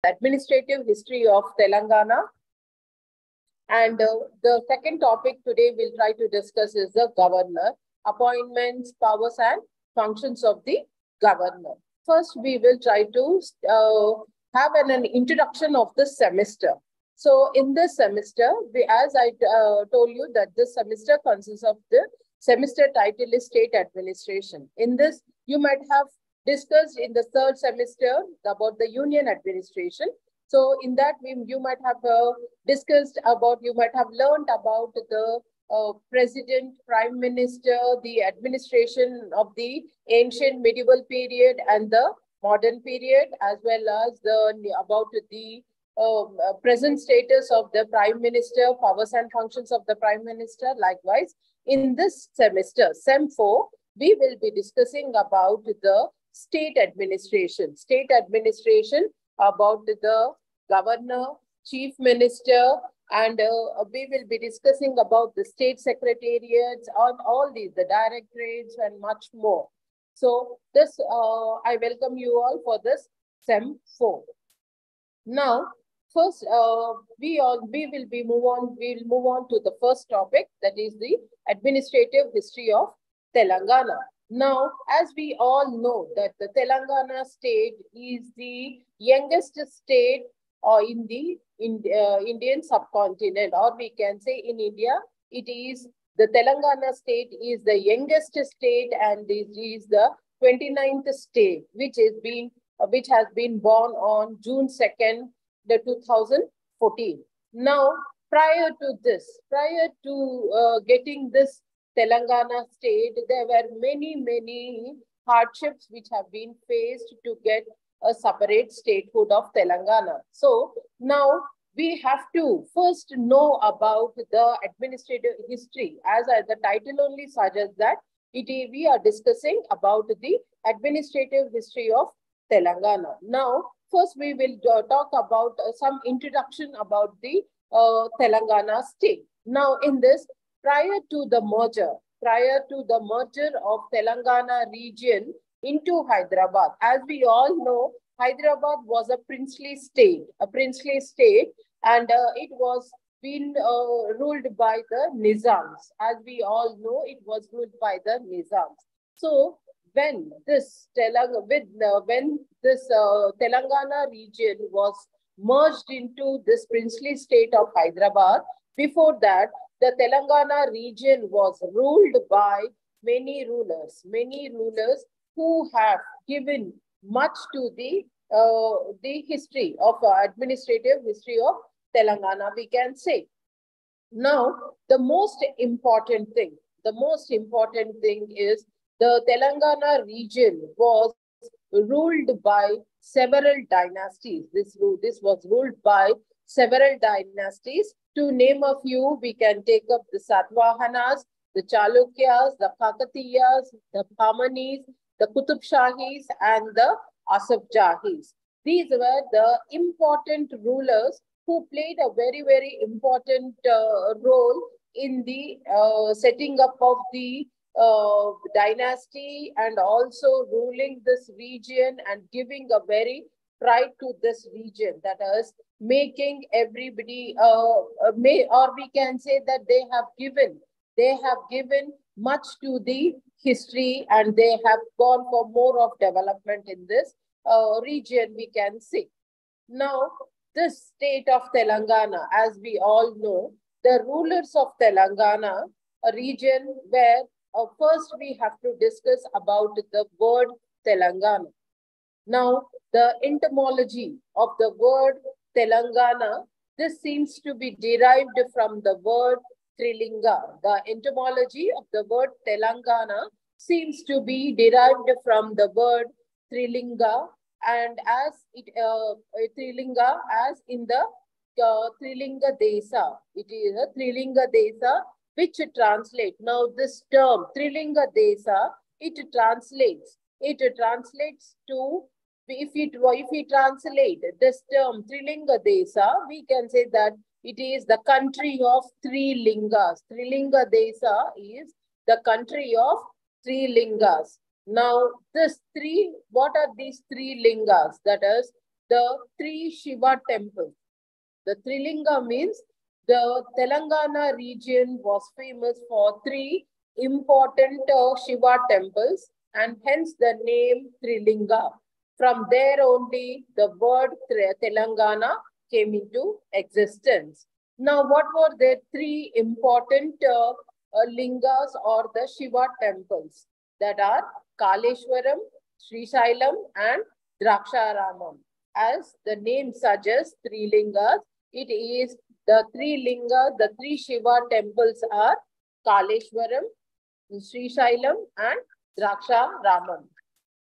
administrative history of Telangana. And the second topic today we'll try to discuss is the governor, appointments, powers, and functions of the governor. First, we will try to have an introduction of the semester. So in this semester, as I told you that this semester consists of the semester title is State Administration. In this, you might have discussed in the third semester about the Union Administration. So in that, you might have discussed about, you might have learned about the president, prime minister, the administration of the ancient medieval period and the modern period, as well as about the present status of the prime minister, powers and functions of the prime minister. Likewise, in this semester, Sem 4, we will be discussing about the state administration. State administration about the governor, chief minister, and we will be discussing about the state secretariats, on all these, the directorates, and much more. So this, I welcome you all for this Sem 4. Now, first, we'll move on to the first topic, that is the administrative history of Telangana. Now, as we all know that the Telangana state is the youngest state in the Indian subcontinent, or we can say in India, it is the Telangana state is the youngest state, and this is the 29th state, which has been born on June 2nd, 2014. Now, prior to getting this Telangana state, there were many hardships which have been faced to get a separate statehood of Telangana. So now we have to first know about the administrative history, as the title only suggests that we are discussing about the administrative history of Telangana. Now, first we will talk about some introduction about the Telangana state. Now, in this, prior to the merger of Telangana region into Hyderabad, as we all know, Hyderabad was a princely state, and it was been ruled by the Nizams. As we all know, it was ruled by the Nizams. So when this Telangana region was merged into this princely state of Hyderabad, before that, the Telangana region was ruled by many rulers who have given much to the history of administrative history of Telangana, we can say. Now, the most important thing is the Telangana region was ruled by several dynasties. This was ruled by several dynasties. To name a few, we can take up the Satavahanas, the Chalukyas, the Kakatiyas, the Bhamanis, the Qutub Shahis, and the Asaf Jahis. These were the important rulers who played a very important role in the setting up of the dynasty, and also ruling this region and giving a very pride to this region, that is making everybody or we can say that they have given much to the history, and they have gone for more of development in this region, we can say. Now, this state of Telangana, as we all know, the rulers of Telangana, a region where first we have to discuss about the word Telangana. Now, the etymology of the word Telangana, this seems to be derived from the word Trilinga. The etymology of the word Telangana seems to be derived from the word Trilinga, and as Trilinga, as in the Trilinga Desa. It is a Trilinga Desa which translates. Now, this term Trilinga Desa, it translates to, if we translate this term Trilinga Desa, we can say that it is the country of three lingas. Trilinga Desa is the country of three lingas. Now, what are these three lingas? That is the three Shiva temples. The Trilinga means the Telangana region was famous for three important Shiva temples, and hence the name Trilinga. From there only the word Telangana came into existence. Now, what were the three important lingas or the Shiva temples? That are Kaleshwaram, Srisailam, and Draksharamam. As the name suggests, three lingas, it is the three lingas, the three Shiva temples are Kaleshwaram, Srisailam, and Draksharamam.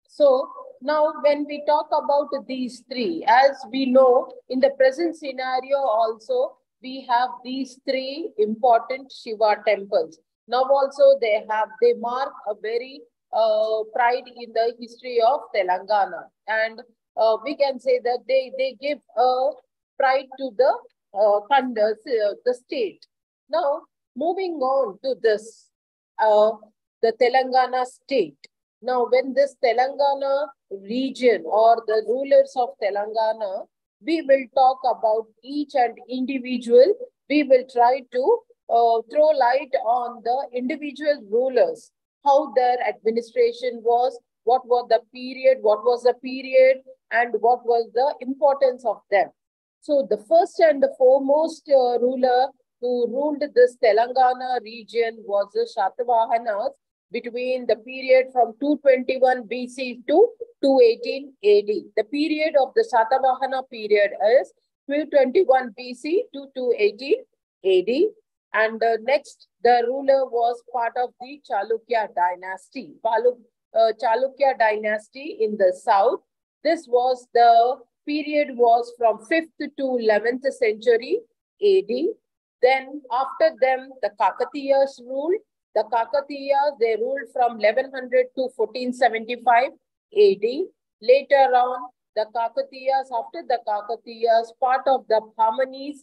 So now when we talk about these three, as we know in the present scenario also, we have these three important Shiva temples. Now also they mark a very pride in the history of Telangana. And we can say that they give a pride to the state. Now, moving on to this, the Telangana state. Now, when this Telangana region or the rulers of Telangana, we will talk about each and individual. We will try to throw light on the individual rulers, how their administration was, what was the period, and what was the importance of them. So the first and the foremost ruler who ruled this Telangana region was the Shatavahanas between the period from 221 BC to 218 AD. The period of the Satavahana period is 221 BC to 218 AD. And next, the ruler was part of the Chalukya dynasty. Chalukya dynasty in the south. This was the period was from 5th to 11th century AD. Then after them, the Kakatiyas ruled. The Kakatiyas, they ruled from 1100 to 1475 AD. Later on, the Kakatiyas, after the Kakatiyas, part of the Brahmanis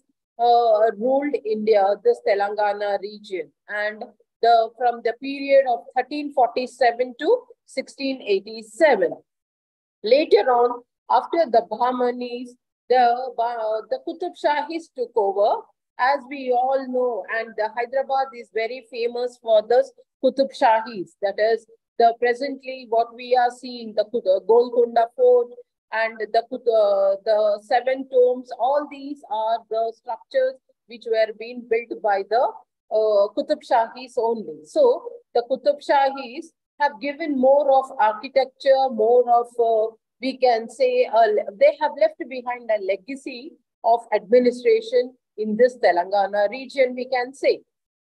ruled India, this Telangana region. And from the period of 1347 to 1687. Later on, after the Brahmanis, the Qutub Shahis took over. As we all know, and the Hyderabad is very famous for this Qutub Shahis. That is presently what we are seeing, the Golconda Fort and the seven tombs. All these are the structures which were being built by the Qutub Shahis only. So the Qutub Shahis have given more of architecture, more of we can say they have left behind a legacy of administration in this Telangana region, we can say.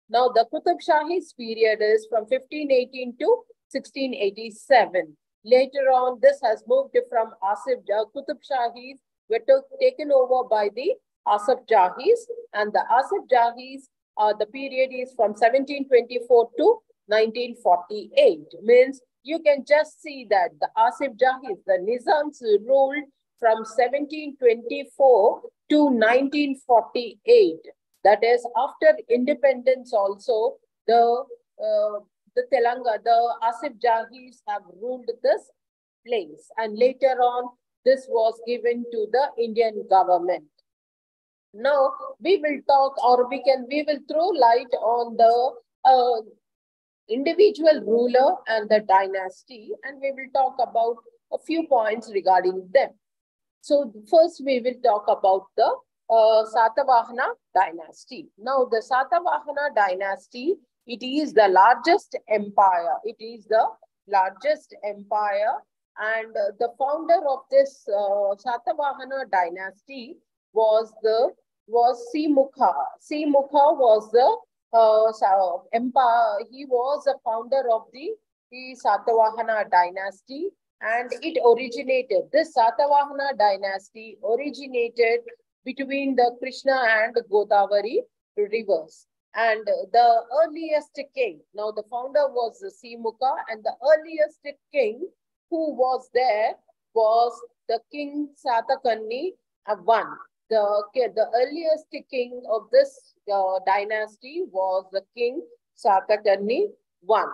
Now, the Qutub Shahis period is from 1518 to 1687. Later on, this has moved from Asif Qutub Shahis were taken over by the Asif Jahis, and the Asif Jahis, the period is from 1724 to 1948. Means you can just see that the Asif Jahis, the Nizams ruled from 1724 to 1948. That is after independence also, the Asif Jahis have ruled this place. And later on, this was given to the Indian government. Now, we will talk or we will throw light on the individual ruler and the dynasty, and we will talk about a few points regarding them. So first we will talk about the Satavahana dynasty. Now the Satavahana dynasty, it is the largest empire. It is the largest empire, and the founder of this Satavahana dynasty was Simukha. Simukha was the empire. He was a founder of the Satavahana dynasty. And it originated, this Satavahana dynasty originated between the Krishna and Godavari rivers. And the earliest king, now the founder was Simukha, and the earliest king who was there was the King Satakanni I. The earliest king of this dynasty was the King Satakanni I.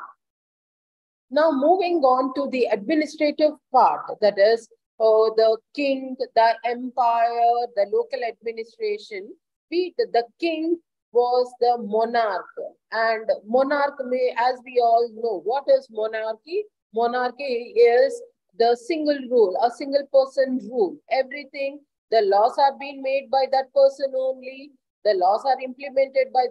Now moving on to the administrative part, that is the king, the empire, the local administration. The king was the monarch, and monarch may, as we all know, what is monarchy? Monarchy is the single rule, a single person rule. Everything, the laws are being made by that person only. The laws are implemented by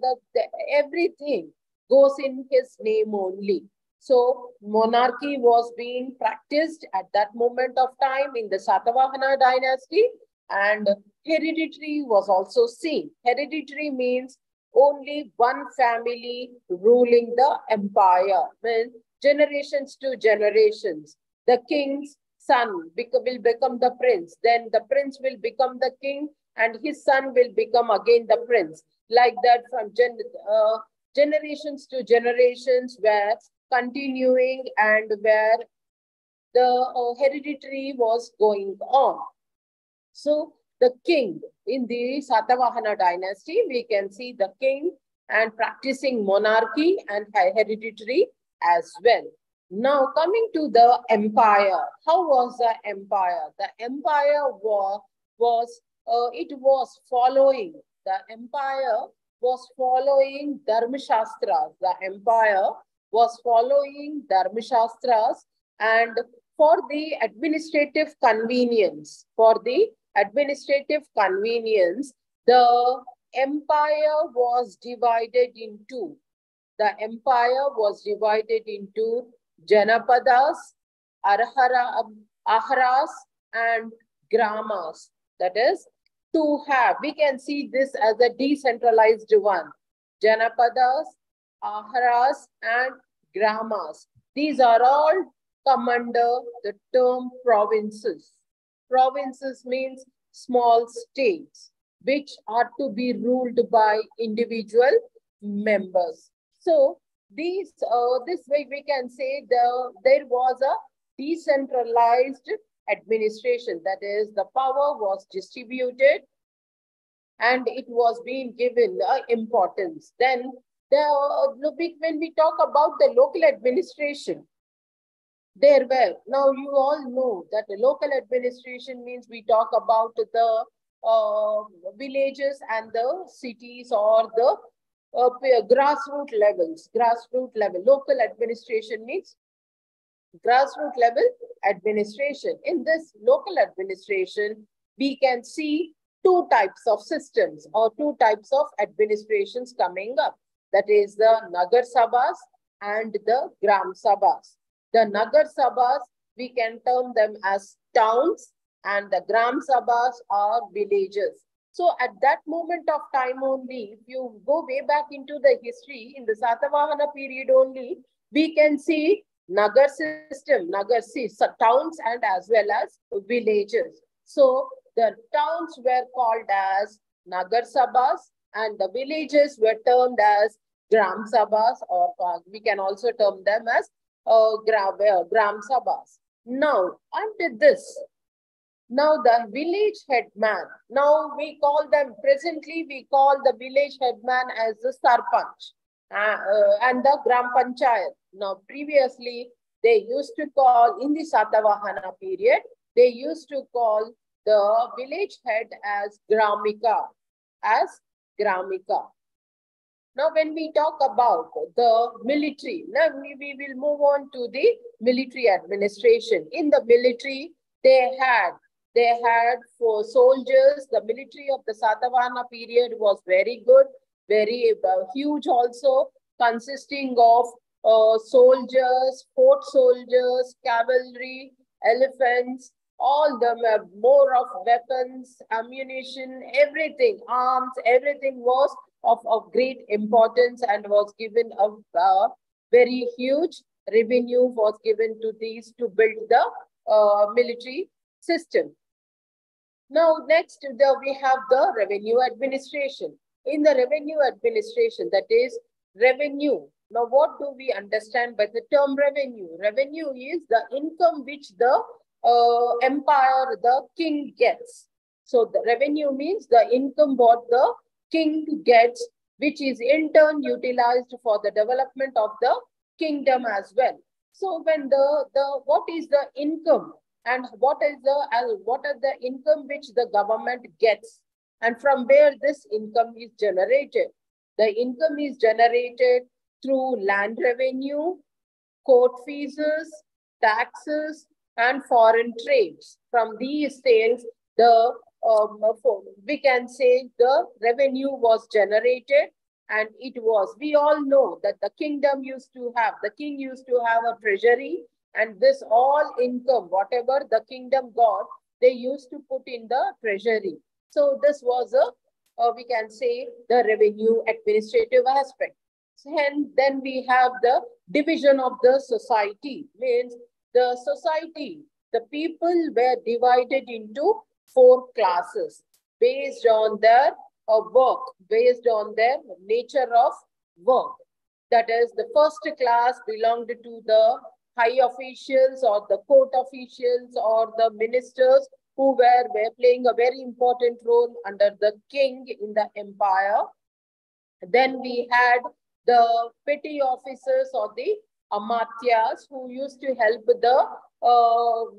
everything goes in his name only. So monarchy was being practiced at that moment of time in the Satavahana dynasty, and hereditary was also seen. Hereditary means only one family ruling the empire, means generations to generations. The king's son will become the prince, then the prince will become the king, and his son will become again the prince. Like that, from generations to generations were continuing, and where the hereditary was going on. So the king in the Satavahana dynasty, we can see the king and practicing monarchy and hereditary as well. Now coming to the empire, how was the empire? The empire it was following, the empire was following Dharma Shastras. The empire was following Dharma Shastras, and for the administrative convenience, the empire was divided into. The empire was divided into Janapadas, Ahras, and Gramas. That is, to have, we can see this as a decentralized one. Janapadas, Ahras, and Gramas. These are all come under the term provinces. Provinces means small states, which are to be ruled by individual members. So this way we can say there was a decentralized administration. That is, the power was distributed and it was being given importance. Then when we talk about the local administration, there were, now you all know that the local administration means we talk about the villages and the cities, or the grassroots levels. Local administration means grassroots level administration. In this local administration, we can see two types of systems or two types of administrations coming up. That is the Nagar Sabhas and the Gram Sabhas. The Nagar Sabhas, we can term them as towns, and the Gram Sabhas are villages. So at that moment of time only, if you go way back into the history, in the Satavahana period only, we can see Nagar system, towns and as well as villages. So the towns were called as Nagar Sabhas and the villages were termed as Gram Sabhas, or we can also term them as Gram Sabhas. Now, under this, now the village headman, now we call them, presently we call the village headman as the Sarpanch and the Gram Panchayat. Now previously they used to call, in the Satavahana period, they used to call the village head as Gramika, Now when we talk about the military, now we will move on to the military administration. In the military, they had for soldiers, the military of the Satavahana period was very good, very huge also, consisting of soldiers, foot soldiers, cavalry, elephants, all the more of weapons, ammunition, everything, arms, everything was of great importance and was given a very huge revenue was given to these to build the military system. Now, next we have the revenue administration. In the revenue administration, that is revenue. Now, what do we understand by the term revenue? Revenue is the income which the empire, the king gets. So the revenue means the income what the king gets, which is in turn utilized for the development of the kingdom as well. So when what is the income and what are the income which the government gets, and from where this income is generated. The income is generated through land revenue, court fees, taxes, and foreign trades. From these sales, the we can say the revenue was generated, and we all know that the king used to have a treasury, and this all income, whatever the kingdom got, they used to put in the treasury. So this was we can say the revenue administrative aspect. And then we have the division of the society, means the society, the people were divided into 4 classes based on their work, based on their nature of work. That is, the first class belonged to the high officials or the court officials or the ministers who were playing a very important role under the king in the empire. Then we had the petty officers or the amatyas who used to help the,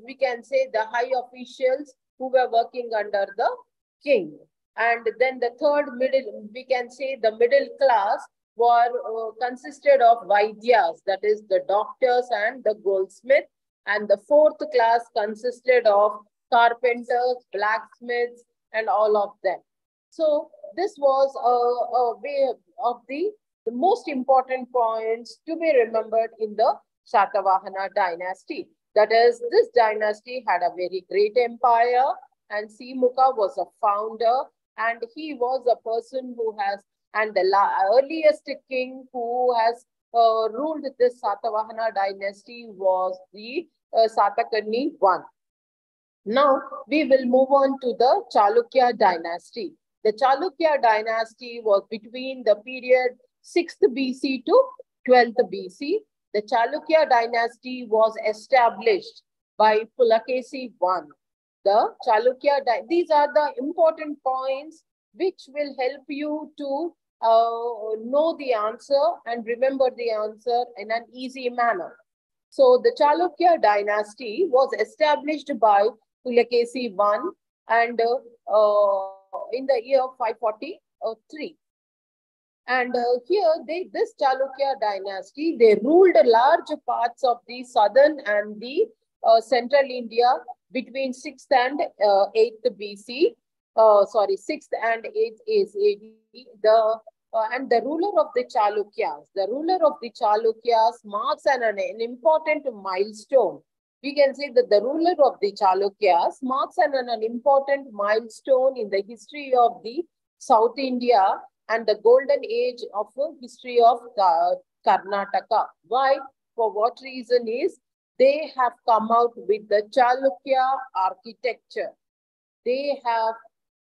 we can say, the high officials who were working under the king. And then the third middle, we can say the middle class were consisted of Vaidyas, that is the doctors and the goldsmiths. And the fourth class consisted of carpenters, blacksmiths, and all of them. So this was a way of the most important points to be remembered in the Satavahana dynasty. That is, this dynasty had a very great empire, and Simukha was a founder, and he was a person who has, and the earliest king who has ruled this Satavahana dynasty was the Satakarni I. Now we will move on to the Chalukya dynasty. The Chalukya dynasty was between the period 6th BC to 12th BC. The Chalukya dynasty was established by Pulakesi I. The Chalukya, these are the important points which will help you to know the answer and remember the answer in an easy manner. So the Chalukya dynasty was established by Pulakesi I and in the year 543. And here, this Chalukya dynasty, they ruled large parts of the southern and the central India between 6th and 8th BC. 6th and 8th is AD. And the ruler of the Chalukyas marks an important milestone. We can say that the ruler of the Chalukyas marks an important milestone in the history of the South India and the golden age of history of Karnataka. Why? For what reason is they have come out with the Chalukya architecture. They have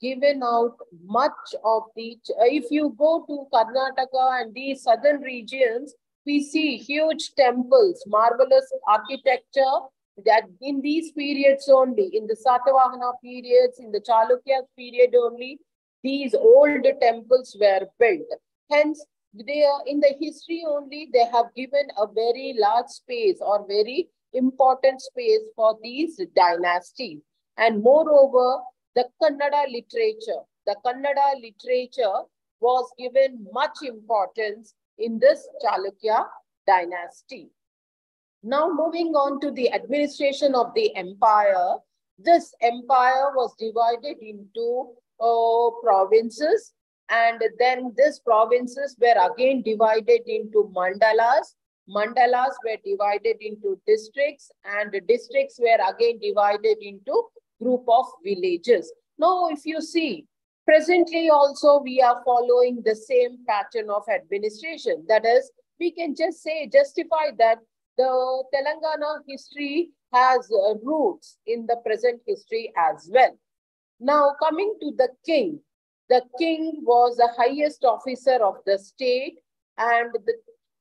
given out much of the, if you go to Karnataka and the southern regions, we see huge temples, marvelous architecture that in these periods only, in the Satavahana periods, in the Chalukya period only, these old temples were built. Hence, they are in the history only, they have given a very large space or very important space for these dynasties. And moreover, the Kannada literature was given much importance in this Chalukya dynasty. Now moving on to the administration of the empire, this empire was divided into provinces, and then these provinces were again divided into mandalas. Mandalas were divided into districts, and the districts were again divided into group of villages. Now, if you see, presently also we are following the same pattern of administration. That is, we can just say, justify that the Telangana history has roots in the present history as well. Now, coming to the king was the highest officer of the state, and the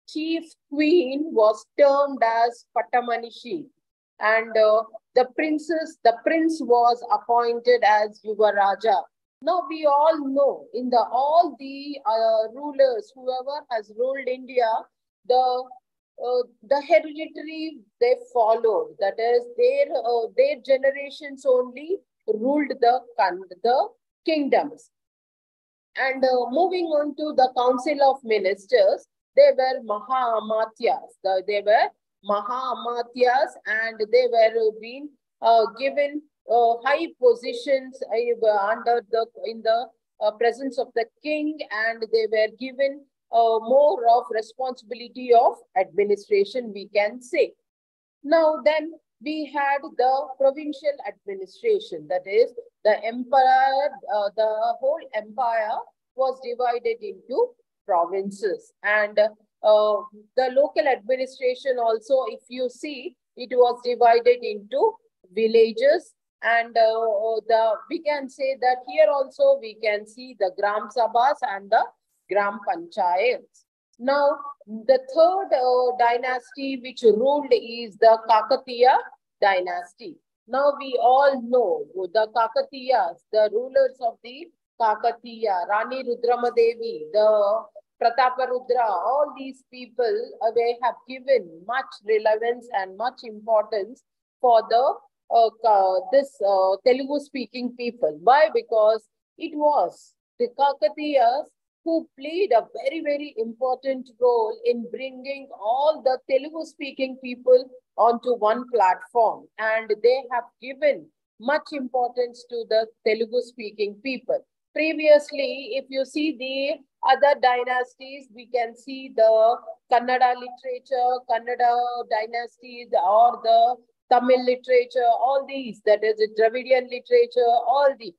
chief queen was termed as Pattamanishi, and the prince was appointed as Yuvaraja. Now we all know, in all the rulers, whoever has ruled India, the the hereditary they followed, that is their generations only ruled the kingdoms. And moving on to the Council of Ministers, they were Mahamatyas. They were Mahamatyas, and they were being given high positions under the in the presence of the king, and they were given more of responsibility of administration, we can say. Now then, we had the provincial administration, that is the empire, the whole empire was divided into provinces, and the local administration also, if you see, it was divided into villages, and we can say that here also we can see the Gram Sabhas and the Gram Panchayats. Now, the third dynasty which ruled is the Kakatiya dynasty. Now, we all know the Kakatiyas, the rulers of the Kakatiya, Rani Rudramadevi, the Prataparudra, all these people, they have given much relevance and much importance for the Telugu-speaking people. Why? Because it was the Kakatiyas who played a very, very important role in bringing all the Telugu-speaking people onto one platform. And they have given much importance to the Telugu-speaking people. Previously, if you see the other dynasties, we can see the Kannada literature, Kannada dynasties, or the Tamil literature, all these, that is the Dravidian literature, all these.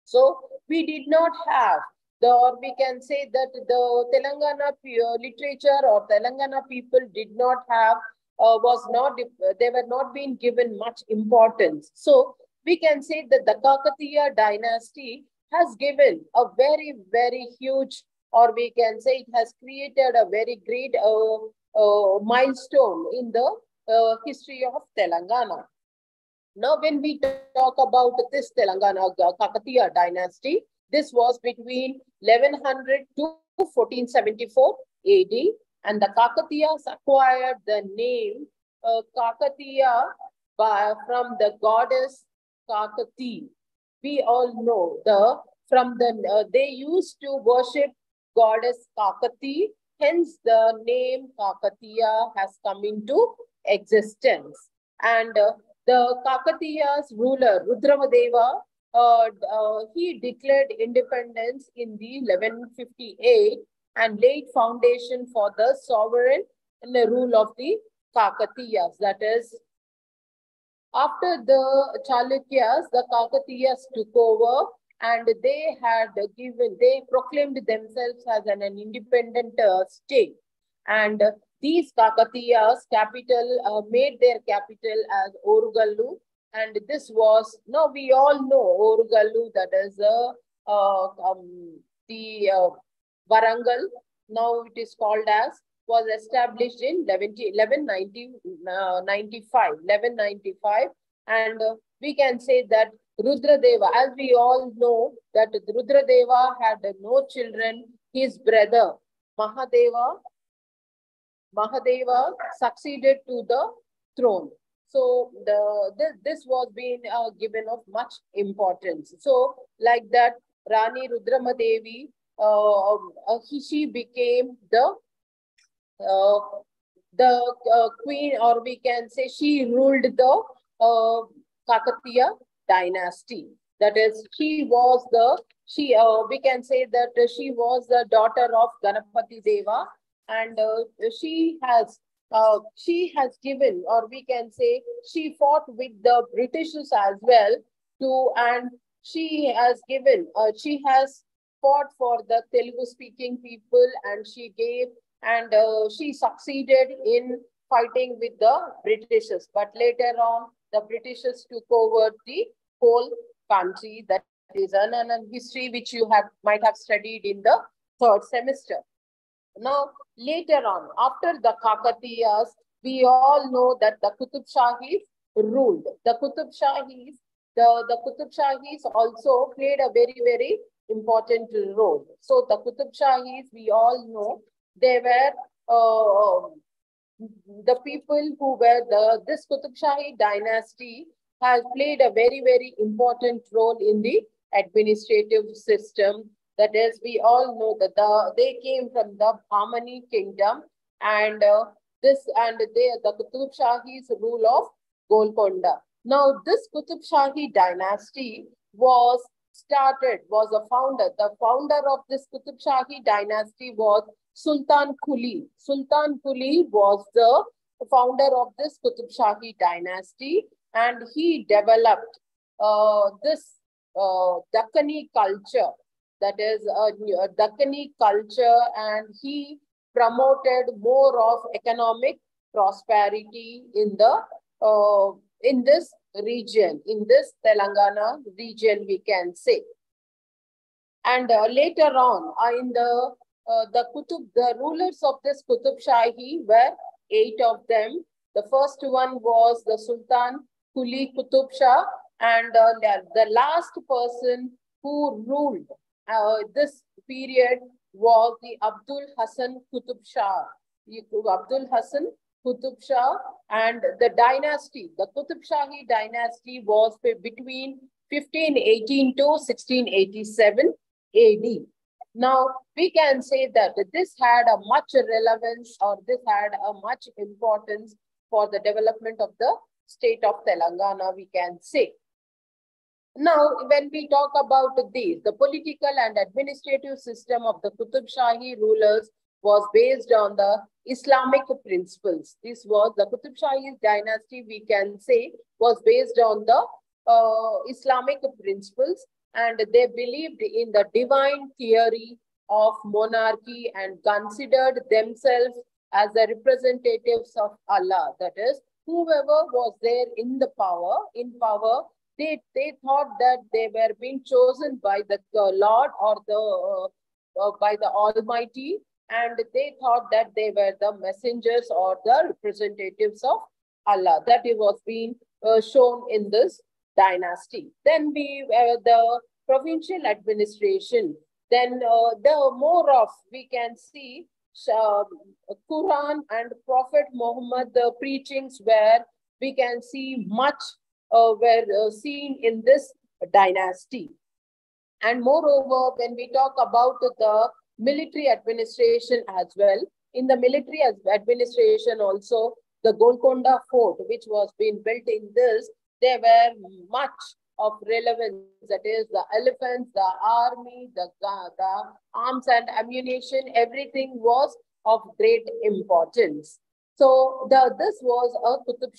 So we did not have or we can say that the Telangana literature or Telangana people did not have, they were not being given much importance. So we can say that the Kakatiya dynasty has given a very, very huge, or we can say it has created a very great milestone in the history of Telangana. Now, when we talk about this Telangana Kakatiya dynasty, this was between 1100 to 1474 AD, and the Kakatiyas acquired the name Kakatiya from the goddess Kakati. We all know they used to worship goddess Kakati, hence the name Kakatiya has come into existence. And the Kakatiya's ruler Rudramadeva, he declared independence in the 1158 and laid foundation for the sovereign and the rule of the Kakatiyas. That is, after the Chalukyas, the Kakatiyas took over, and they proclaimed themselves as an independent state. And these Kakatiyas made their capital as Orugallu. And this was, now we all know Orugallu, that is Warangal, now it is called as, was established in 1195. And we can say that Rudradeva, as we all know, that Rudradeva had no children. His brother Mahadeva succeeded to the throne. So this was being given of much importance. So like that, Rani Rudramadevi, she became the queen, or we can say she ruled the Kakatiya dynasty. That is, we can say that she was the daughter of Ganapati Deva, and she has given, or we can say she fought with the Britishers as well and she has fought for the Telugu speaking people, and she succeeded in fighting with the Britishers. But later on, the Britishers took over the whole country. That is an history which you might have studied in the third semester. Now, later on, after the Kakatiyas, we all know that the Qutub Shahis ruled. The Qutub Shahis also played a very, very important role. So the Qutub Shahis, we all know, they were the people who were this Qutub Shahi dynasty has played a very, very important role in the administrative system. That is, we all know that they came from the Bahmani kingdom, and the Qutub Shahi's rule of Golconda. Now, this Qutub Shahi dynasty was a founder. The founder of this Qutub Shahi dynasty was Sultan Quli. Sultan Quli was the founder of this Qutub Shahi dynasty, and he developed this Dakkani culture, that is a Dakkani culture, and he promoted more of economic prosperity in this region, in this Telangana region, we can say. And later on, the rulers of this Qutub Shahi were 8 of them. The first one was the Sultan Quli Qutub Shah, and the last person who ruled this period was the Abdul Hasan Qutub Shah. Abdul Hasan Qutub Shah, and the dynasty, the Qutub Shahi dynasty, was between 1518 to 1687 AD. Now, we can say that this had a much relevance, or this had a much importance for the development of the state of Telangana, we can say. Now, when we talk about these, the political and administrative system of the Qutub Shahi rulers was based on the Islamic principles. This was the Qutub Shahi dynasty, we can say, was based on the Islamic principles, and they believed in the divine theory of monarchy and considered themselves as the representatives of Allah. That is, whoever was there in power, they thought that they were being chosen by the Lord, or by the Almighty, and they thought that they were the messengers or the representatives of Allah. That it was being shown in this dynasty. Then the provincial administration. Then we can see Quran and Prophet Muhammad, the preachings we can see much were seen in this dynasty. And moreover, when we talk about the military administration as well, in the military administration also, the Golconda Fort, which was being built in this, there were much of relevance. That is, the elephants, the army, the arms and ammunition, everything was of great importance. So this was a Qutub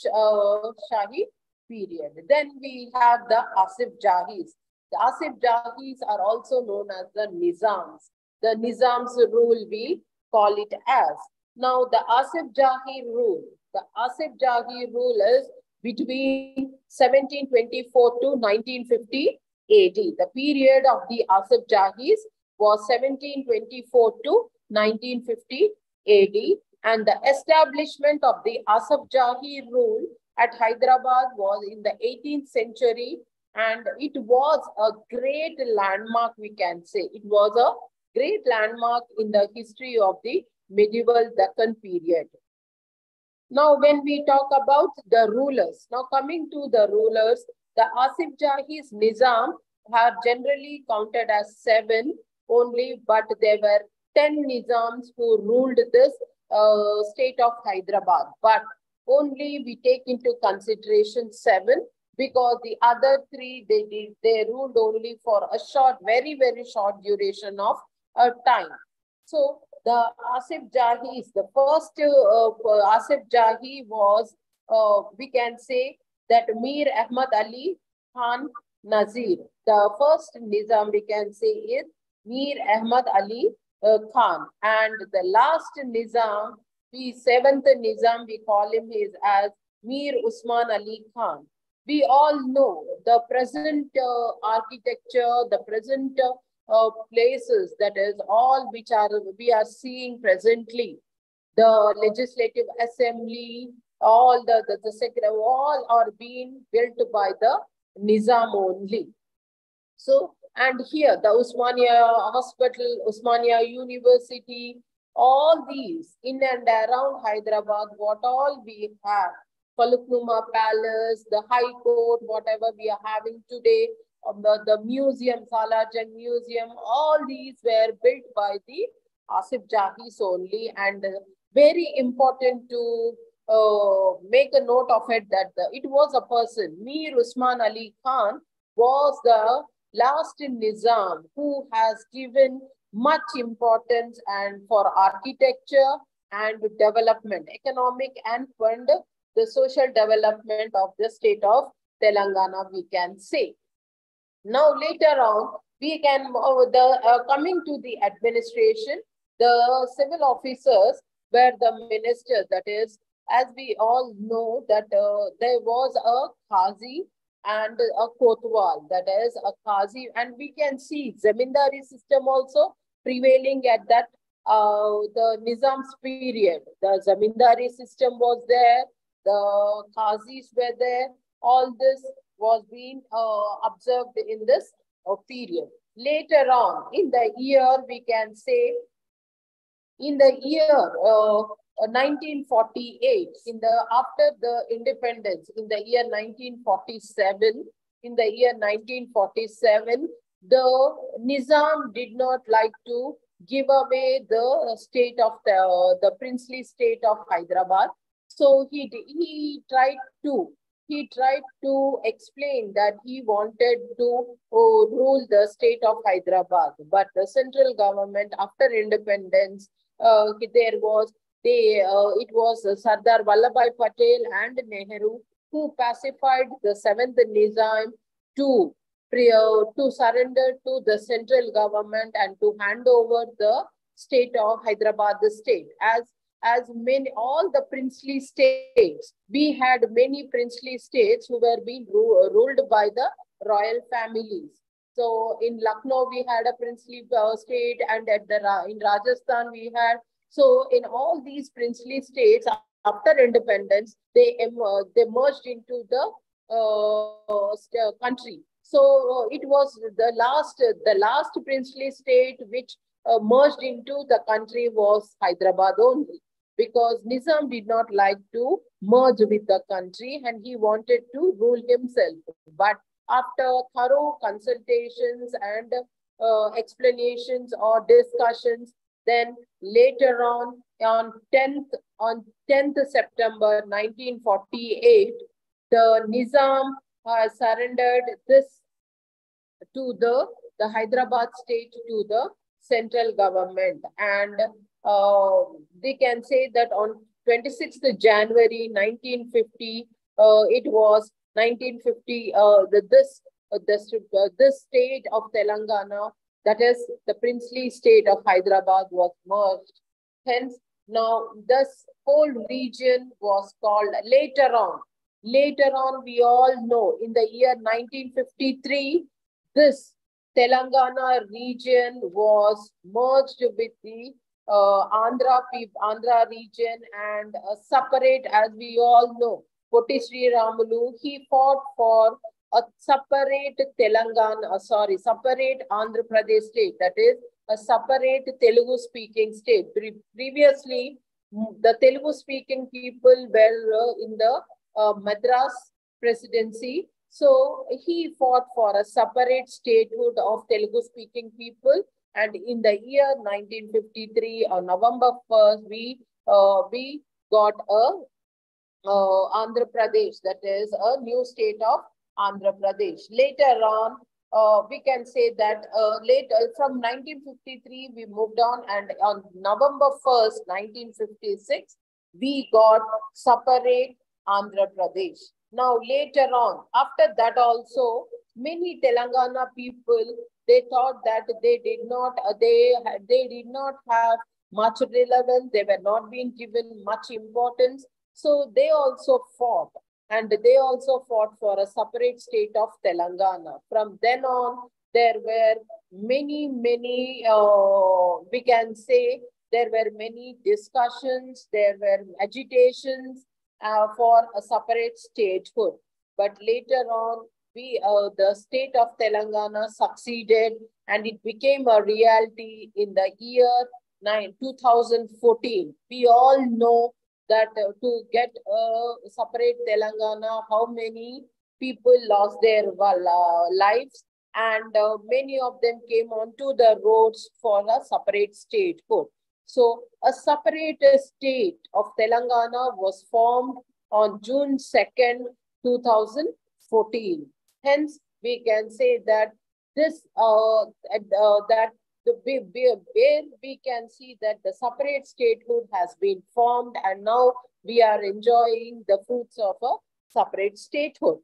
Shahi period. Then we have the Asif Jahis. The Asif Jahis are also known as the Nizams. The Nizam's rule we call it as. Now the Asif Jahi rule. The Asif Jahi rule is between 1724 to 1950 AD. The period of the Asif Jahis was 1724 to 1950 AD, and the establishment of the Asif Jahi rule at Hyderabad was in the 18th century, and it was a great landmark, we can say. It was a great landmark in the history of the medieval Deccan period. Now, when we talk about the rulers, now coming to the rulers, the Asif Jahi's Nizam are generally counted as 7 only, but there were 10 Nizams who ruled this state of Hyderabad. But only we take into consideration 7, because the other 3, they ruled only for a short, very, very short duration of time. So the Asif Jahi is the first Asif Jahi was, we can say that Mir Ahmad Ali Khan Nazir. The first Nizam we can say is Mir Ahmad Ali Khan. And the last Nizam, the 7th Nizam, we call him as Mir Usman Ali Khan. We all know the present architecture, the present places, that is all which we are seeing presently. The Legislative Assembly, all the secretary, all are being built by the Nizam only. So, and here the Usmania Hospital, Usmania University, All these in and around Hyderabad, what all we have, Faluknuma Palace, the High Court, whatever we are having today, the museum, Salarjung Museum, all these were built by the Asif Jahis only. And very important to make a note of it that it was a person, Mir Usman Ali Khan was the last Nizam who has given much importance and for architecture and development, economic and fund the social development of the state of Telangana, we can say. Now later on, we can, coming to the administration, the civil officers were the ministers, that is, as we all know that there was a Qazi and a Kotwal, that is a Qazi, and we can see Zamindari system also prevailing at that the Nizam's period. The Zamindari system was there, the Qazis were there, all this was being observed in this period. Later on in the year, we can say, in the year 1948, after the independence, in the year 1947, the Nizam did not like to give away the state of the princely state of Hyderabad. So he tried to explain that he wanted to rule the state of Hyderabad, but the central government after independence, it was Sardar Vallabhbhai Patel and Nehru who pacified the 7th Nizam to surrender to the central government and to hand over the state of Hyderabad, the state. As all the princely states, we had many princely states who were being ruled by the royal families. So in Lucknow, we had a princely state, and in Rajasthan, we had. So in all these princely states, after independence, they merged into the country. So it was the last princely state which merged into the country was Hyderabad only, because Nizam did not like to merge with the country and he wanted to rule himself. But after thorough consultations and explanations or discussions, then later on 10th September 1948, the Nizam surrendered this to the Hyderabad state to the central government. And they can say that on 26th January 1950, it was 1950, this state of Telangana, that is the princely state of Hyderabad, was merged. Hence, now this whole region was called later on, we all know, in the year 1953, this Telangana region was merged with the Andhra region, and separate, as we all know, Potti Sri Ramulu, he fought for a separate separate Andhra Pradesh state, that is a separate Telugu-speaking state. Previously, the Telugu-speaking people were in the Madras presidency. So he fought for a separate statehood of Telugu-speaking people. And in the year 1953, on November 1st, we got a Andhra Pradesh, that is a new state of Andhra Pradesh. Later on, we can say that from 1953, we moved on, and on November 1st, 1956, we got separate Andhra Pradesh. Now, later on, after that also, many Telangana people, they thought that they did not have much relevance. They were not being given much importance. So they also fought, and they also fought for a separate state of Telangana. From then on, there were many, we can say, there were many discussions, there were agitations for a separate statehood. But later on, the state of Telangana succeeded, and it became a reality in the year 2014. We all know that to get a separate Telangana, how many people lost their lives, and many of them came onto the roads for a separate statehood. So a separate state of Telangana was formed on June 2nd, 2014. Hence, we can say that this that where we can see that the separate statehood has been formed, and now we are enjoying the fruits of a separate statehood.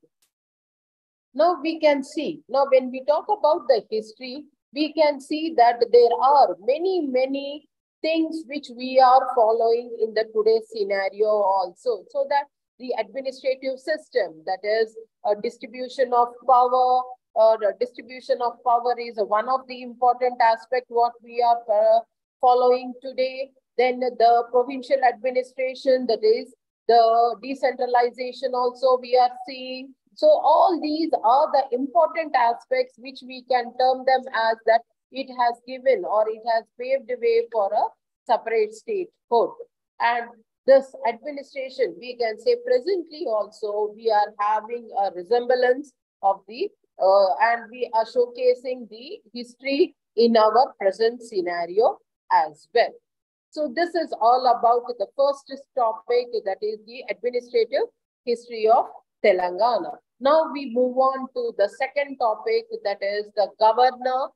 Now we can see, now when we talk about the history, we can see that there are many things which we are following in the today's scenario also. So that the administrative system, that is a distribution of power, or distribution of power is one of the important aspect what we are following today. Then the provincial administration, that is the decentralization also we are seeing. So all these are the important aspects which we can term them as that it has given or it has paved the way for a separate statehood. And this administration, we can say presently also we are having a resemblance of the and we are showcasing the history in our present scenario as well. So this is all about the first topic, that is the administrative history of Telangana. Now we move on to the second topic, that is the governor,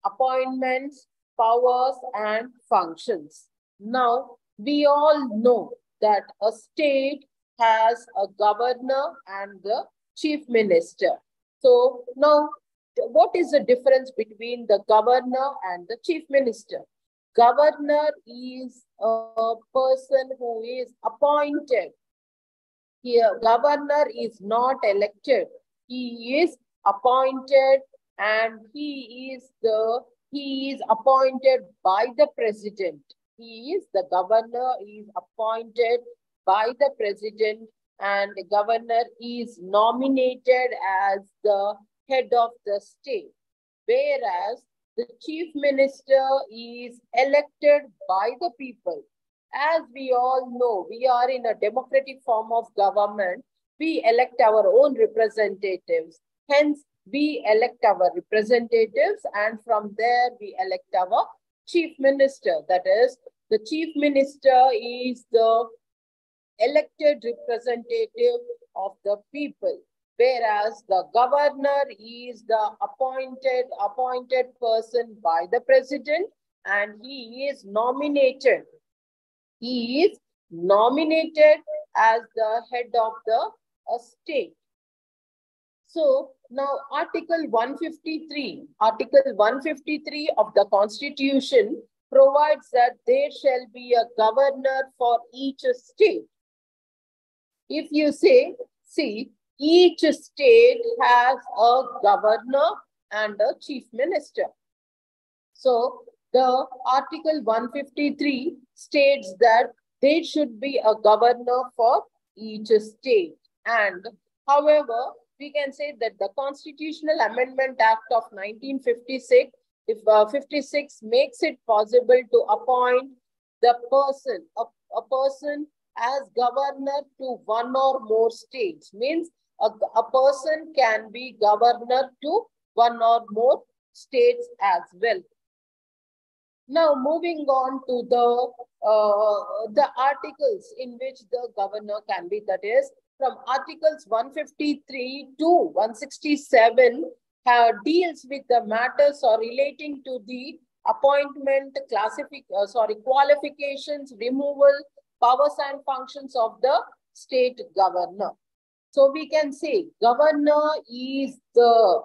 appointments, powers and functions. Now we all know that a state has a governor and the chief minister. So now what is the difference between the governor and the chief minister? Governor is a person who is appointed. Here, governor is not elected. He is appointed, and he is appointed by the president. The governor is appointed by the president, and the governor is nominated as the head of the state. Whereas the chief minister is elected by the people. As we all know, we are in a democratic form of government. We elect our own representatives. Hence, we elect our representatives, and from there we elect our chief minister. That is, the chief minister is the elected representative of the people, whereas the governor is the appointed person by the president, and he is nominated. He is nominated as the head of the state. So now Article 153 of the Constitution provides that there shall be a governor for each state. If you see, each state has a governor and a chief minister. So the Article 153 states that there should be a governor for each state. And however, we can say that the Constitutional Amendment Act of 1956, 56 makes it possible to appoint the person, a person as governor to one or more states. Means a person can be governor to one or more states as well. Now, moving on to the articles in which the governor can be, that is, from Articles 153 to 167 deals with the matters or relating to the appointment, qualifications, removal, powers and functions of the state governor. So we can say governor is the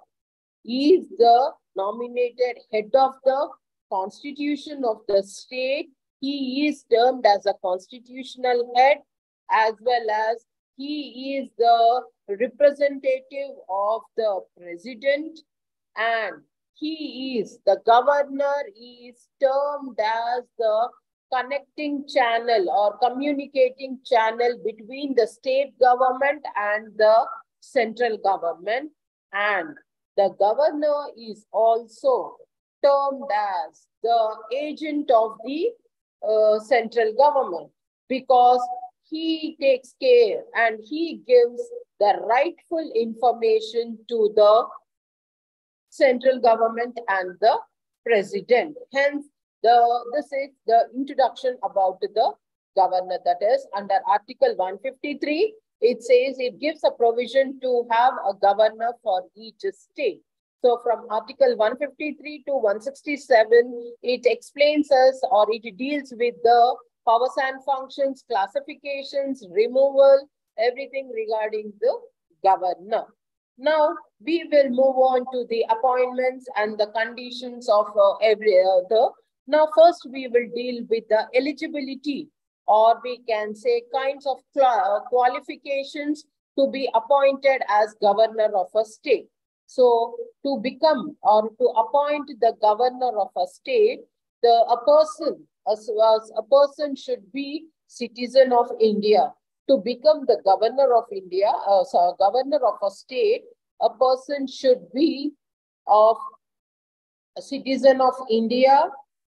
nominated head of the constitution of the state. He is termed as a constitutional head, as well as he is the representative of the president, and the governor is termed as the connecting channel or communicating channel between the state government and the central government. And the governor is also termed as the agent of the central government, because he takes care and he gives the rightful information to the central government and the president. Hence, this is the introduction about the governor. That is under Article 153. It says it gives a provision to have a governor for each state. So from Article 153 to 167, it explains us, or it deals with the powers and functions, classifications, removal, everything regarding the governor. Now, we will move on to the appointments and the conditions of every other. Now, first we will deal with the eligibility, or we can say kinds of qualifications to be appointed as governor of a state. So, to become or to appoint the governor of a state, a person should be citizen of India. To become the governor of India, governor of a state, a person should be of a citizen of India.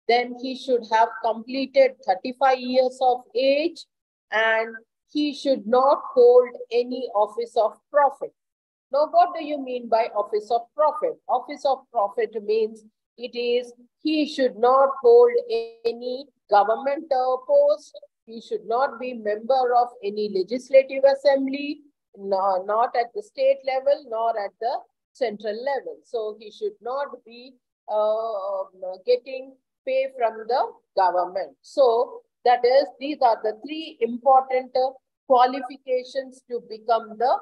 Then he should have completed 35 years of age, and he should not hold any office of profit. Now, what do you mean by office of profit? Office of profit means he should not hold any government post. He should not be member of any legislative assembly, not at the state level, nor at the central level. So he should not be getting pay from the government. So that is, these are the three important qualifications to become the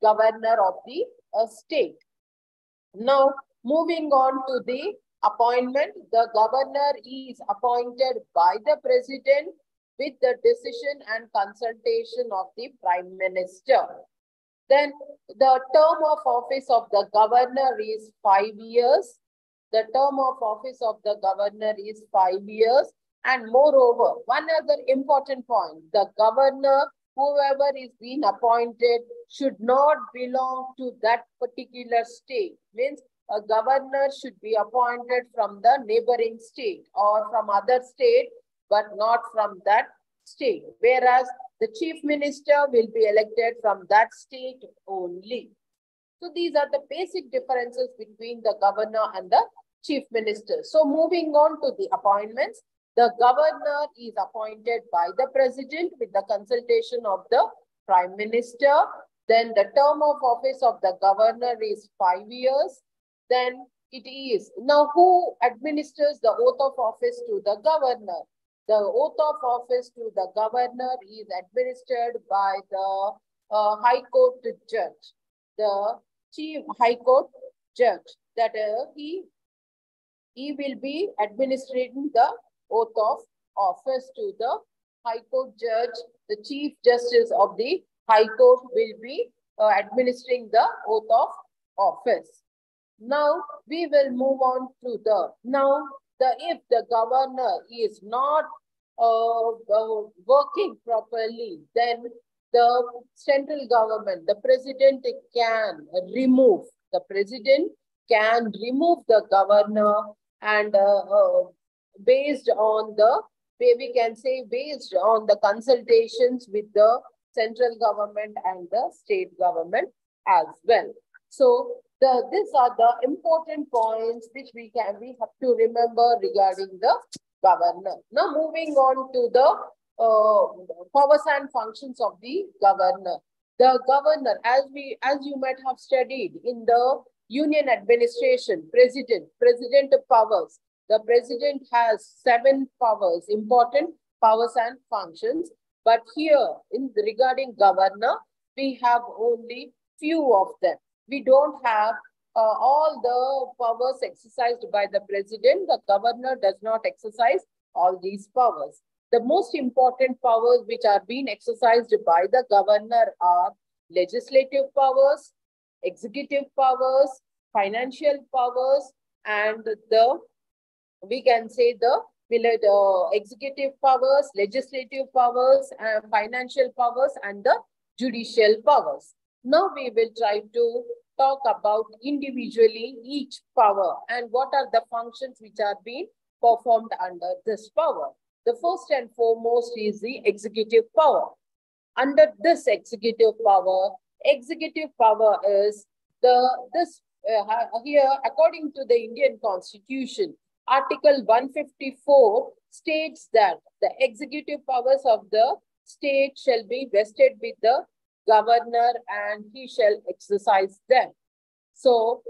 governor of the state. Now, moving on to the appointment, the governor is appointed by the president with the decision and consultation of the Prime Minister. Then the term of office of the governor is 5 years. The term of office of the governor is 5 years. And moreover, one other important point, the governor, whoever is being appointed, should not belong to that particular state. Means a governor should be appointed from the neighboring state or from other state, but not from that state. Whereas the chief minister will be elected from that state only. So these are the basic differences between the governor and the chief minister. So moving on to the appointments, the governor is appointed by the president with the consultation of the prime minister. Then the term of office of the governor is 5 years. Then it is, now who administers the oath of office to the governor? The oath of office to the governor is administered by the High Court judge, the Chief High Court judge. That he will be administering the oath of office to the High Court judge. The Chief Justice of the High Court will be administering the oath of office. Now we will move on to if the governor is not working properly, then the central government, the president can remove the governor, and based on the consultations with the central government and the state government as well. So these are the important points which we have to remember regarding the governor. Now moving on to the powers and functions of the governor. The governor, as you might have studied in the union administration, president powers. The president has 7 powers, important powers and functions. But here, regarding governor, we have only few of them. We don't have all the powers exercised by the president. The governor does not exercise all these powers. The most important powers which are being exercised by the governor are legislative powers, executive powers, financial powers, and we can say the executive powers, legislative powers, financial powers, and the judicial powers. Now we will try to talk about individually each power and what are the functions which are being performed under this power. The first and foremost is the executive power. Under this executive power is here according to the Indian Constitution, Article 154 states that the executive powers of the state shall be vested with the governor and he shall exercise them. So,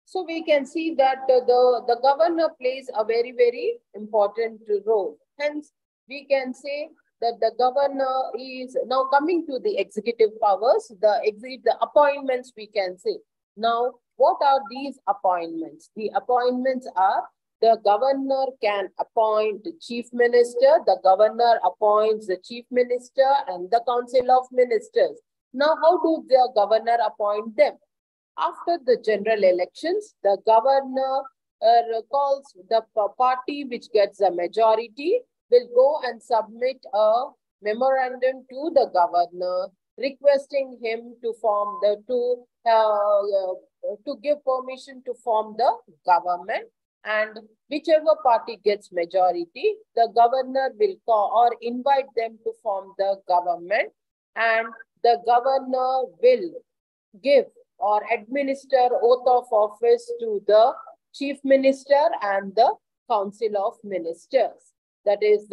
so we can see that the governor plays a very, very important role. Hence, we can say that the governor is now coming to the executive powers, the appointments we can say. Now, what are these appointments? The appointments are the governor can appoint the chief minister, the governor appoints the chief minister and the council of ministers. Now, how do the governor appoint them? After the general elections, the governor calls the party which gets a majority will go and submit a memorandum to the governor requesting him to form to give permission to form the government, and whichever party gets majority, the governor will call or invite them to form the government, and the governor will give or administer oath of office to the chief minister and the council of ministers. That is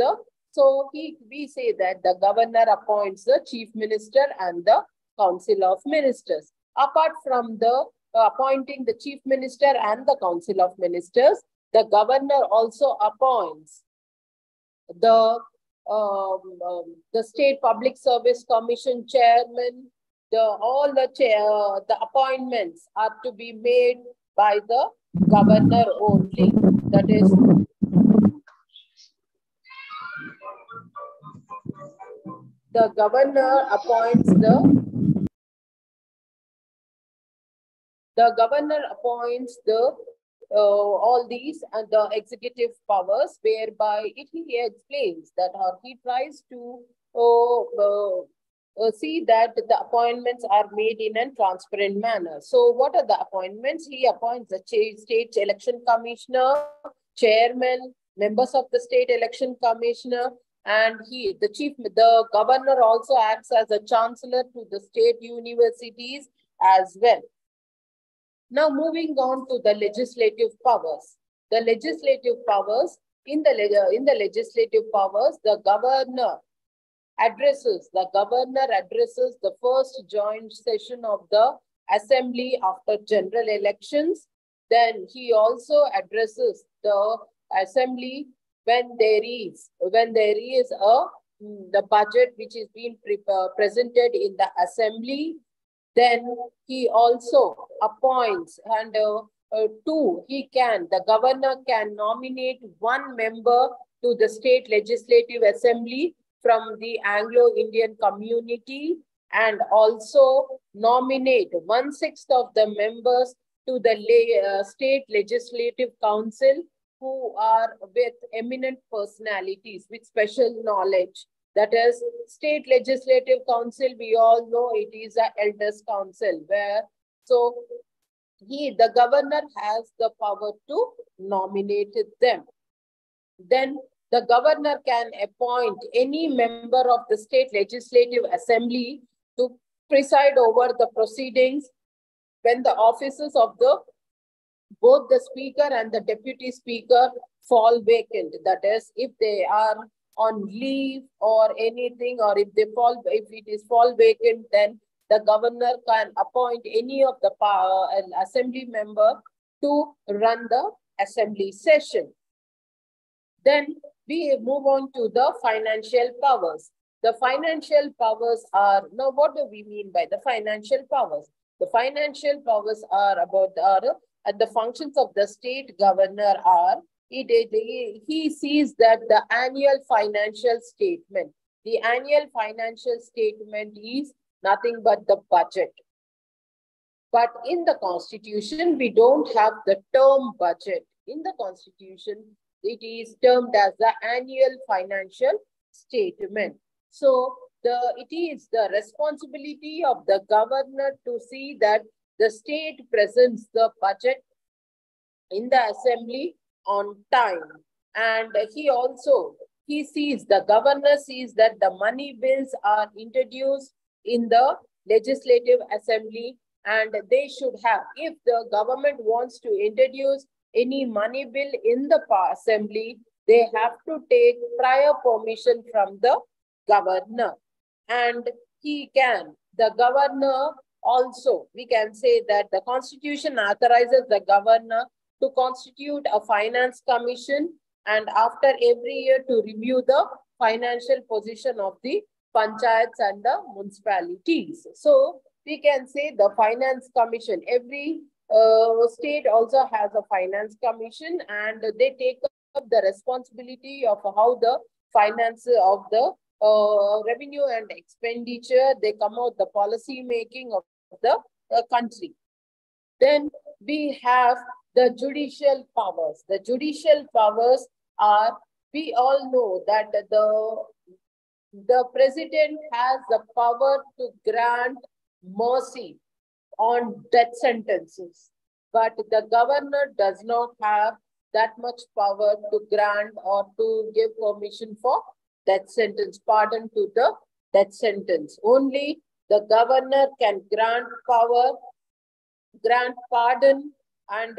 we say that the governor appoints the chief minister and the council of ministers. Apart from the appointing the chief minister and the council of ministers, the governor also appoints the State Public Service Commission chairman. All the appointments are to be made by the governor only. That is, the governor appoints all these and the executive powers, whereby he explains that or he tries to see that the appointments are made in a transparent manner. So what are the appointments? He appoints the state election commissioner, chairman, members of the state election commissioner, and the governor also acts as a chancellor to the state universities as well. Now moving on to the legislative powers. The legislative powers, in the legislative powers, the governor addresses the first joint session of the assembly after general elections. Then he also addresses the assembly when there is the budget which is being presented in the assembly. Then he also appoints and the governor can nominate one member to the state legislative assembly from the Anglo-Indian community and also nominate 1/6 of the members to the state legislative council who are with eminent personalities with special knowledge. That is, state legislative council, we all know it is an elders council the governor has the power to nominate them. Then the governor can appoint any member of the state legislative assembly to preside over the proceedings when the offices of both the speaker and the deputy speaker fall vacant. That is, if they are on leave or anything, or if it is fall vacant, then the governor can appoint any of the assembly member to run the assembly session. Then we move on to the financial powers. The financial powers are, now what do we mean by the financial powers? The financial powers are about the functions of the state governor are, he sees that the annual financial statement. The annual financial statement is nothing but the budget. But in the constitution, we don't have the term budget. In the constitution, it is termed as the annual financial statement. So it is the responsibility of the governor to see that the state presents the budget in the assembly on time. And the governor sees that the money bills are introduced in the legislative assembly, and they should have, if the government wants to introduce any money bill in the assembly, they have to take prior permission from the governor. And the governor also, we can say that the constitution authorizes the governor to constitute a finance commission, and after every year to review the financial position of the panchayats and the municipalities. So we can say the finance commission, every state also has a finance commission, and they take up the responsibility of how the finance of the revenue and expenditure, they come out the policy making of the country. Then we have the judicial powers. The judicial powers are, we all know that the president has the power to grant mercy on death sentences, but the governor does not have that much power to grant or to give permission for death sentence, pardon to the death sentence. Only the governor can grant pardon and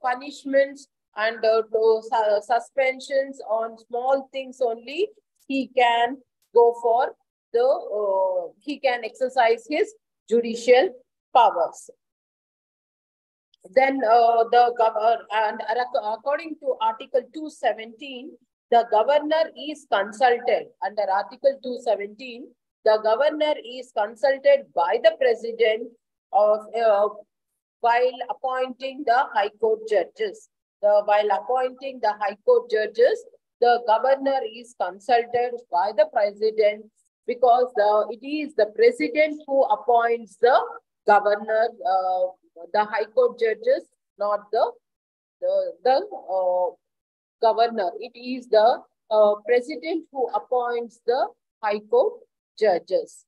punishments and suspensions on small things only. He can go for he can exercise his judicial powers. Then according to Article 217, the governor is consulted. Under Article 217, the governor is consulted by the president while appointing the High Court judges. While appointing the High Court judges, the governor is consulted by the president, because it is the president who appoints the governor, the High Court judges, not the governor. It is the president who appoints the High Court judges.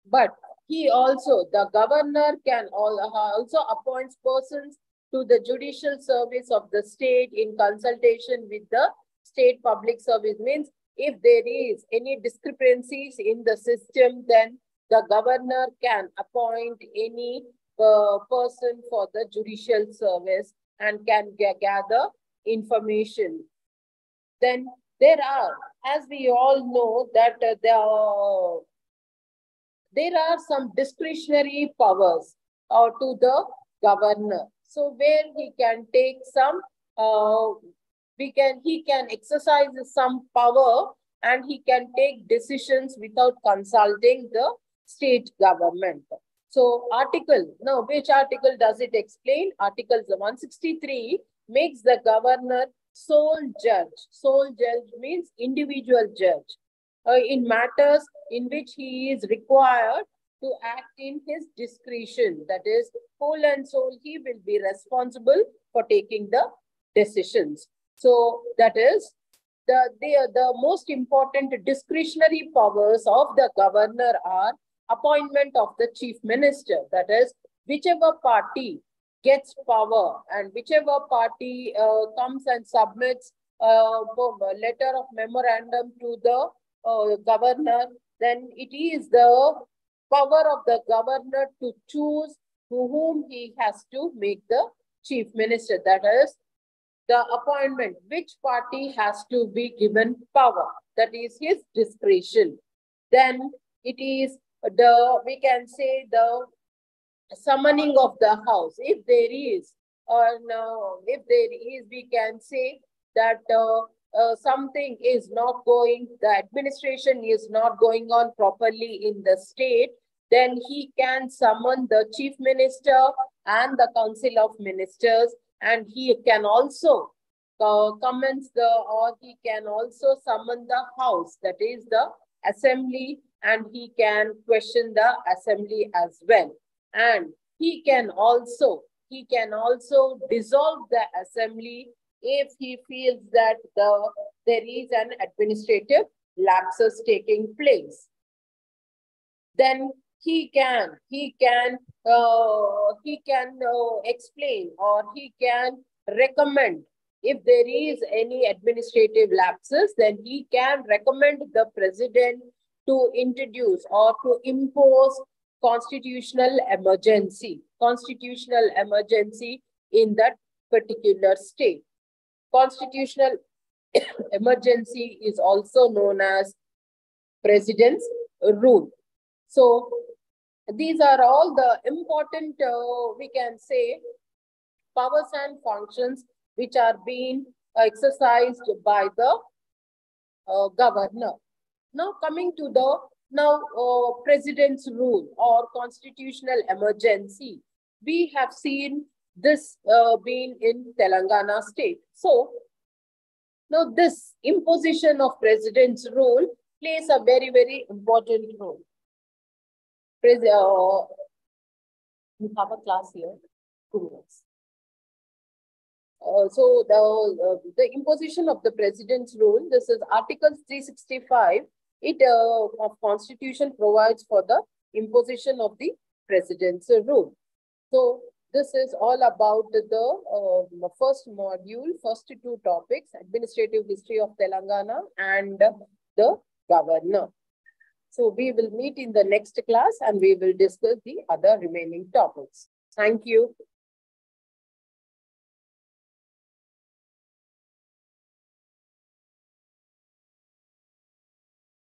But the governor can also appoint persons to the judicial service of the state in consultation with the state public service. Means if there is any discrepancies in the system, then the governor can appoint any person for the judicial service and can gather information. Then there are, as we all know, that there are some discretionary powers to the governor. So where he can take some, he can exercise some power and he can take decisions without consulting the state government. So which article does it explain? Article 163 makes the governor sole judge. Sole judge means individual judge in matters in which he is required to act in his discretion. That is, whole and sole, he will be responsible for taking the decisions. So that is the most important discretionary powers of the governor are appointment of the chief minister. That is, whichever party gets power and whichever party comes and submits a letter of memorandum to the governor, then it is the power of the governor to choose to whom he has to make the chief minister. That is, the appointment, which party has to be given power. That is his discretion. Then it is we can say the summoning of the house. If there is, we can say that something is not going, the administration is not going on properly in the state, then he can summon the chief minister and the council of ministers, and he can also he can also summon the house, that is the assembly, and he can question the assembly as well. and he can also dissolve the assembly if he feels that there is an administrative lapses taking place. Then he can explain, or he can recommend. If there is any administrative lapses, then he can recommend the president to introduce or to impose constitutional emergency in that particular state. Constitutional emergency is also known as president's rule. So these are all the important, we can say, powers and functions which are being exercised by the governor. Now coming to the president's rule or constitutional emergency, we have seen this being in Telangana state. So now this imposition of president's rule plays a very, very important role. We have a class here. 2 minutes. So the imposition of the president's rule, this is Article 365. It of Constitution provides for the imposition of the president's rule. So this is all about the first module, first 2 topics, administrative history of Telangana and the governor. So we will meet in the next class and we will discuss the other remaining topics. Thank you.